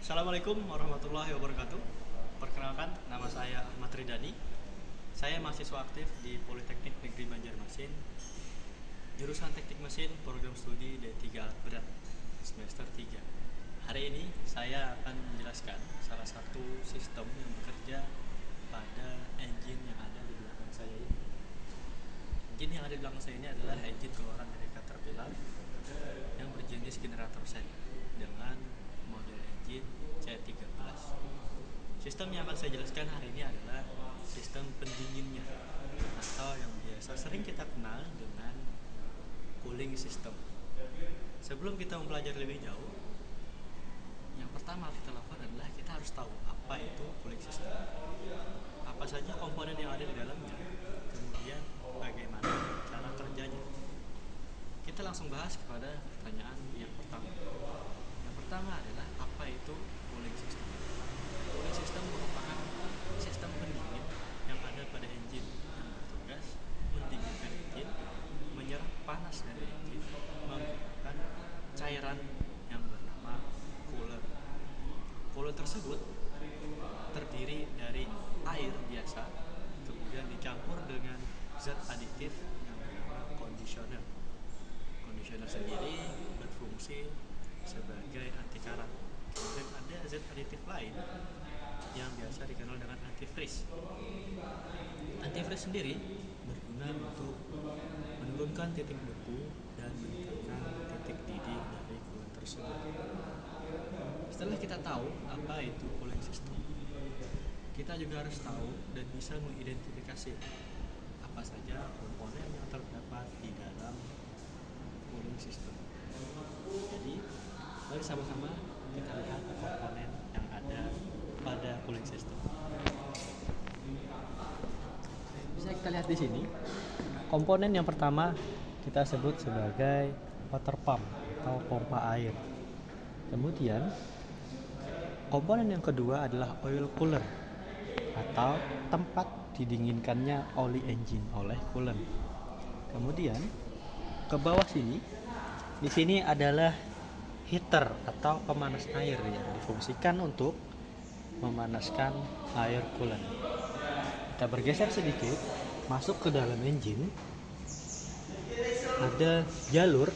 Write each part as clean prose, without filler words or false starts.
Assalamualaikum warahmatullahi wabarakatuh. Perkenalkan, nama saya Ahmad Ridani. Saya mahasiswa aktif di Politeknik Negeri Banjarmasin, jurusan Teknik Mesin, program studi D3 Alat Berat, semester 3. Hari ini saya akan menjelaskan salah satu sistem yang bekerja pada engine yang ada di belakang saya ini. Engine yang ada di belakang saya ini adalah engine keluaran dari Caterpillar yang berjenis generator set dengan model engine C13. Sistem yang akan saya jelaskan hari ini adalah sistem pendinginnya, atau yang biasa sering kita kenal dengan cooling system. Sebelum kita mempelajari lebih jauh, yang pertama harus kita lakukan adalah kita harus tahu apa itu cooling system, apa saja komponen yang ada di dalamnya, kemudian bagaimana cara kerjanya. Kita langsung bahas kepada pertanyaan yang pertama. Yang pertama adalah apa itu cooling system. Cooling system merupakan sistem pendingin yang ada pada engine yang bertugas mendinginkan engine, menyerap panas dari engine menggunakan cairan yang bernama cooler. Cooler tersebut terdiri dari air biasa, kemudian dicampur dengan zat aditif yang bernama conditioner. Conditioner sendiri berfungsi sebagai anti karat. Kemudian ada zat aditif lain yang biasa dikenal dengan antifreeze. Antifreeze sendiri berguna untuk menurunkan titik beku dan meningkatkan titik didih dari coolant tersebut. Setelah kita tahu apa itu cooling system, kita juga harus tahu dan bisa mengidentifikasi apa saja komponen yang terdapat di dalam cooling system. Jadi, mari sama-sama kita lihat komponen yang ada pada cooling system. Bisa kita lihat di sini. Komponen yang pertama kita sebut sebagai water pump atau pompa air. Kemudian, komponen yang kedua adalah oil cooler atau tempat didinginkannya oli engine oleh coolant. Kemudian ke bawah sini, di sini adalah heater atau pemanas air yang difungsikan untuk memanaskan air coolant. Kita bergeser sedikit, masuk ke dalam engine. Ada jalur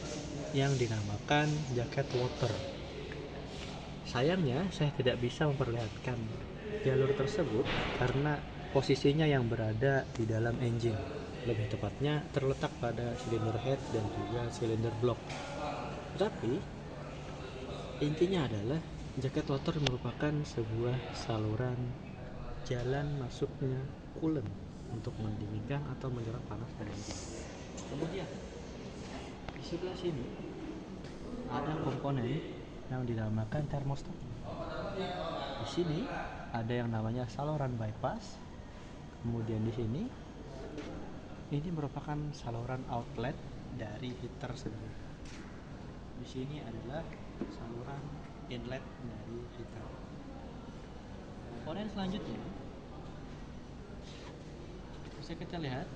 yang dinamakan jacket water. Sayangnya saya tidak bisa memperlihatkan jalur tersebut karena posisinya yang berada di dalam engine. Lebih tepatnya terletak pada silinder head dan juga silinder block. Tapi intinya adalah jacket water merupakan sebuah saluran jalan masuknya coolant untuk mendinginkan atau menyerap panas dari engine. Kemudian di sebelah sini ada komponen yang dinamakan thermostat. Di sini ada yang namanya saluran bypass. Kemudian di sini ini merupakan saluran outlet dari heater sendiri. Di sini adalah saluran inlet dari heater. Komponen selanjutnya bisa kita lihat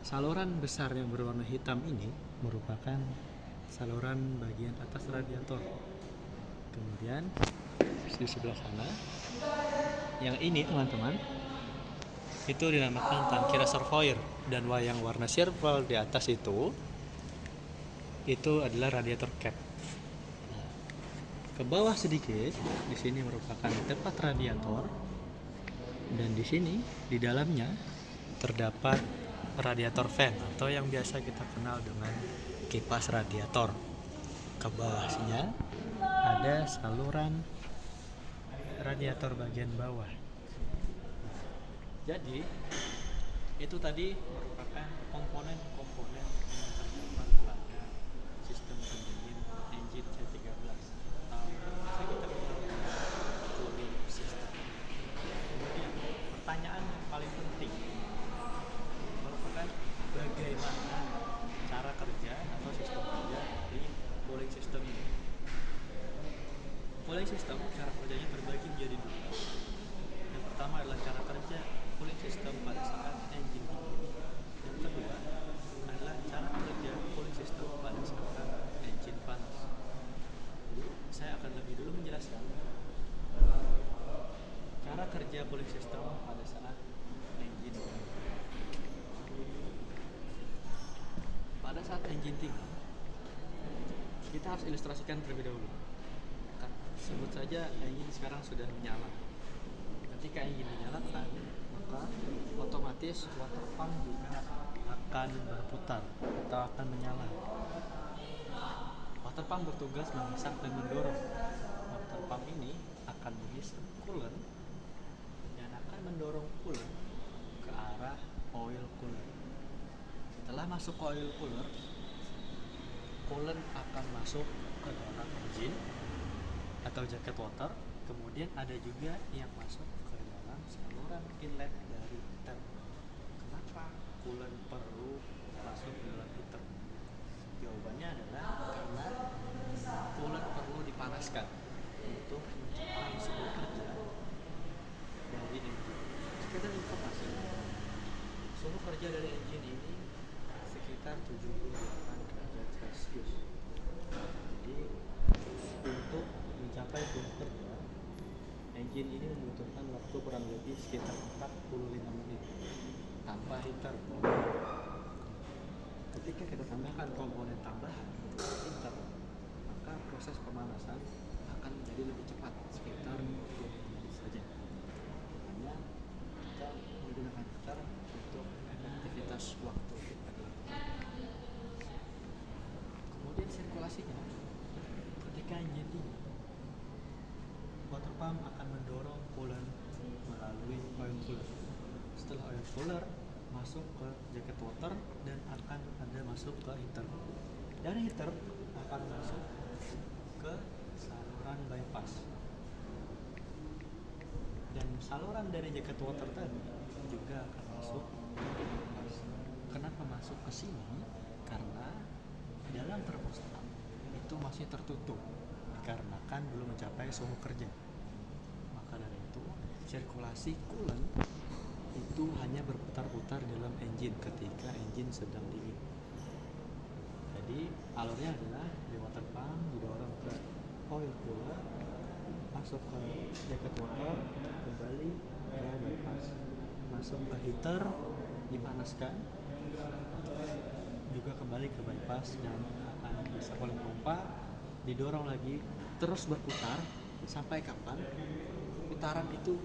saluran besar yang berwarna hitam ini merupakan saluran bagian atas radiator. Kemudian di sebelah sana yang ini teman-teman itu dinamakan tangki reservoir, dan yang warna silver di atas itu adalah radiator cap. Ke bawah sedikit, di sini merupakan tempat radiator, dan di sini di dalamnya terdapat radiator fan atau yang biasa kita kenal dengan kipas radiator. Ke bawahnya ada saluran radiator bagian bawah. Jadi itu tadi merupakan komponen-komponen yang terdapat pada sistem pendingin engine C13 atau biasa kita kenal dengan cooling system. Kemudian pertanyaan yang paling penting merupakan bagaimana cara kerja atau sistem kerja di cooling system ini. Cooling system cara kerjanya terbagi menjadi dua. Yang pertama adalah cara kerja cooling system pada saat engine dingin. Yang kedua adalah cara kerja cooling system pada saat engine panas. Saya akan lebih dulu menjelaskan cooling system pada saat engine tinggal. Pada saat engine tinggal, kita harus ilustrasikan terlebih dahulu. Sebut saja engine sekarang sudah menyala. Ketika engine dinyalakan, maka otomatis water pump juga akan berputar atau akan menyala. Water pump bertugas menghisap dan mendorong. Water pump ini akan menghisap coolant dan akan mendorong coolant ke arah oil cooler. Setelah masuk ke oil cooler, coolant akan masuk ke dalam engine atau jacket water. Kemudian ada juga yang masuk ke dalam saluran inlet dari heater. Kenapa coolant perlu masuk ke dalam heater? Jawabannya adalah karena coolant perlu dipanaskan untuk mencapai suhu kerja dari engine. Sekedar informasi, suhu kerja dari engine ini sekitar 78 derajat Celcius. Jadi untuk mencapai suhu kerja, engine ini membutuhkan waktu kurang lebih sekitar 45 menit tanpa heater. Ketika kita tambahkan komponen tambahan heater, maka proses pemanasan akan menjadi lebih cepat, sekitar 20 menit saja. Hanya kita menggunakan heater untuk efektivitas waktu kita lakukan. Kemudian sirkulasinya, ketika engine dingin, water pump akan mendorong coolant melalui oil cooler. Setelah oil cooler masuk ke jacket water dan akan ada masuk ke heater. Dari heater akan masuk ke saluran bypass. Dan saluran dari jacket water tadi juga akan masuk ke bypass. Kenapa masuk ke sini? Karena dalam termostat itu masih tertutup dikarenakan belum mencapai suhu kerja. Maka dari itu, sirkulasi coolant itu hanya berputar-putar dalam engine ketika engine sedang dingin. Jadi alurnya adalah di water pump didorong ke oil cooler, masuk ke jacket water, kembali ke bypass, masuk ke heater, dipanaskan, juga kembali ke bypass dan akan bisa oleh pompa, didorong lagi, terus berputar sampai kapan? Putaran itu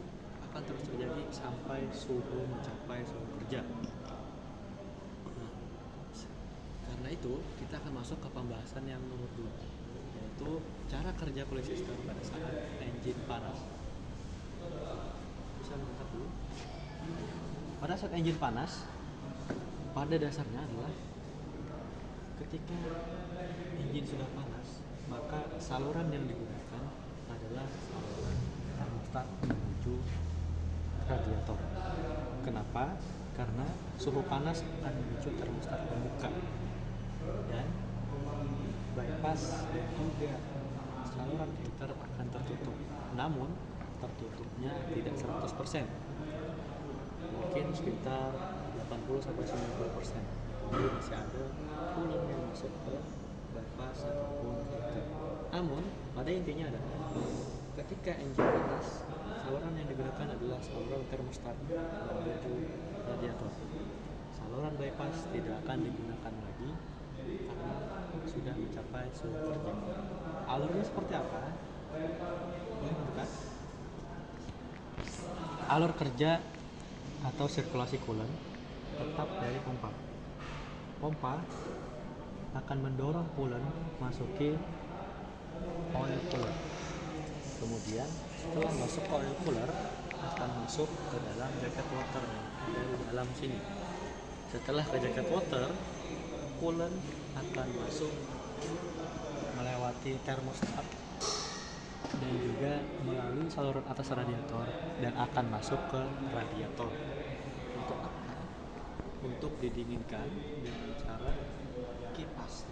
akan terus terjadi sampai suhu mencapai suhu kerja. Nah, karena itu kita akan masuk ke pembahasan yang nomor 2, yaitu cara kerja cooling system pada saat engine panas. Bisa melihat dulu. Pada saat engine panas, pada dasarnya adalah ketika engine sudah panas, maka saluran yang digunakan adalah saluran termostat menuju radiator. Kenapa? Karena suhu panas akan memicu termostat membuka dan bypass dan juga saluran heater akan tertutup. Namun tertutupnya tidak 100%, mungkin sekitar 80-90%. Jadi masih ada coolant yang masuk ke bypass ataupun heater. Namun pada intinya adalah ketika engine panas, saluran yang digunakan adalah saluran termostat menuju radiator. Saluran bypass tidak akan digunakan lagi karena sudah mencapai suhu kerja. Alurnya seperti apa? Boleh mendekat. Alur kerja atau sirkulasi coolant tetap dari pompa. Pompa akan mendorong coolant masuki oil cooler. Kemudian setelah masuk ke oil cooler akan masuk ke dalam jacket water dari dalam sini. Setelah ke jacket water, coolant akan masuk melewati termostat dan juga melalui saluran atas radiator dan akan masuk ke radiator. Untuk apa? Untuk didinginkan dengan cara kipas.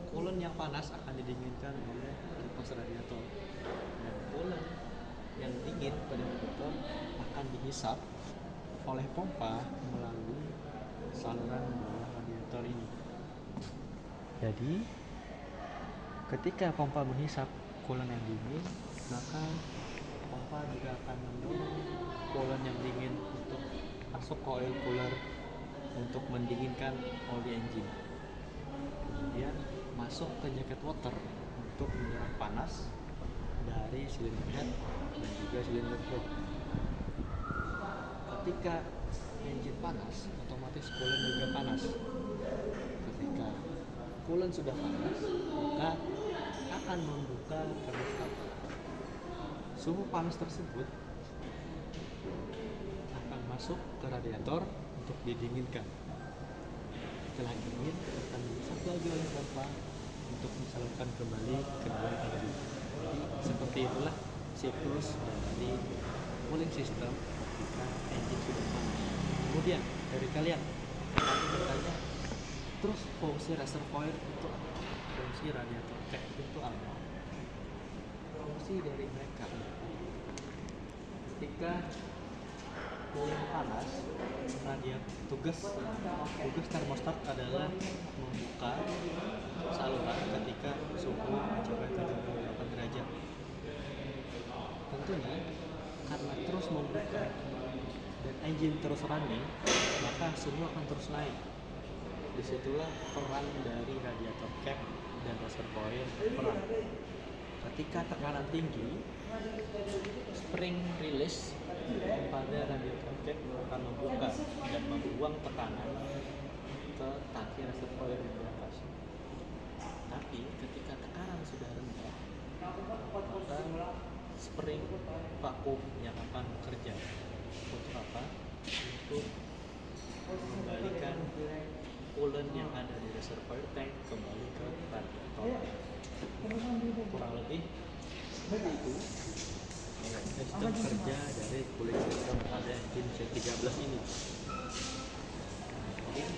Coolant yang panas akan didinginkan oleh kipas radiator dan coolant yang dingin pada radiator akan dihisap oleh pompa melalui saluran bawah radiator ini. Jadi ketika pompa menghisap coolant yang dingin, maka pompa pompa juga akan mendorong coolant yang dingin untuk masuk ke oil cooler untuk mendinginkan oli engine. Kemudian masuk ke jacket water untuk menyerap panas dari silinder head dan juga silinder block. Ketika engine panas, otomatis coolant juga panas. Ketika coolant sudah panas, maka akan membuka termostator. Suhu panas tersebut akan masuk ke radiator untuk didinginkan. Setelah dingin, akan diisap lagi oleh pompa untuk disalurkan kembali ke dalam engine. Jadi seperti itulah siklus dari cooling system ketika engine sudah panas. Kemudian dari kalian bertanya, terus fungsi reservoir itu apa? Fungsi radiator cap itu apa? Fungsi dari mereka ketika cooling panas, tugas termostat adalah membuka saluran ketika suhu mencapai 78 derajat. Tentunya karena terus membuka dan engine terus running, maka suhu akan terus naik. Disitulah peran dari radiator cap dan reservoir berperan. Ketika tekanan tinggi, spring release pada radiator cap akan membuka dan membuang tekanan ke tangki reservoir di atas. Tapi ketika tekanan sudah rendah, maka spring vakum yang akan bekerja untuk apa? Untuk mengembalikan coolant yang ada di reservoir tank kembali ke radiator. Kurang lebih seperti itu sistem kerja dari cooling system pada engine C13 ini. Mungkin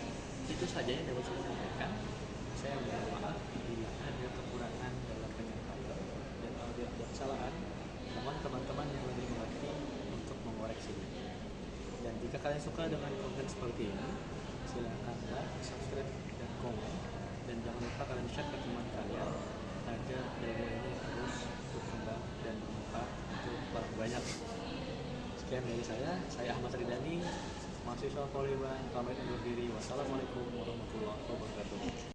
itu saja yang dapat saya sampaikan. Saya mohon maaf bila ada kekurangan dalam penyampaian dan kalau ada kesalahan, mohon teman-teman yang lebih mengerti untuk mengoreksinya. Dan jika kalian suka dengan konten seperti ini, silakan like, subscribe, dan komen. Dan jangan lupa kalian share ke teman kalian agar ilmu ini terus berkembang dan bermanfaat untuk orang banyak. Sekian dari saya Ahmad Ridani, mahasiswa Poliban, pamit undur diri. Wassalamualaikum warahmatullahi wabarakatuh.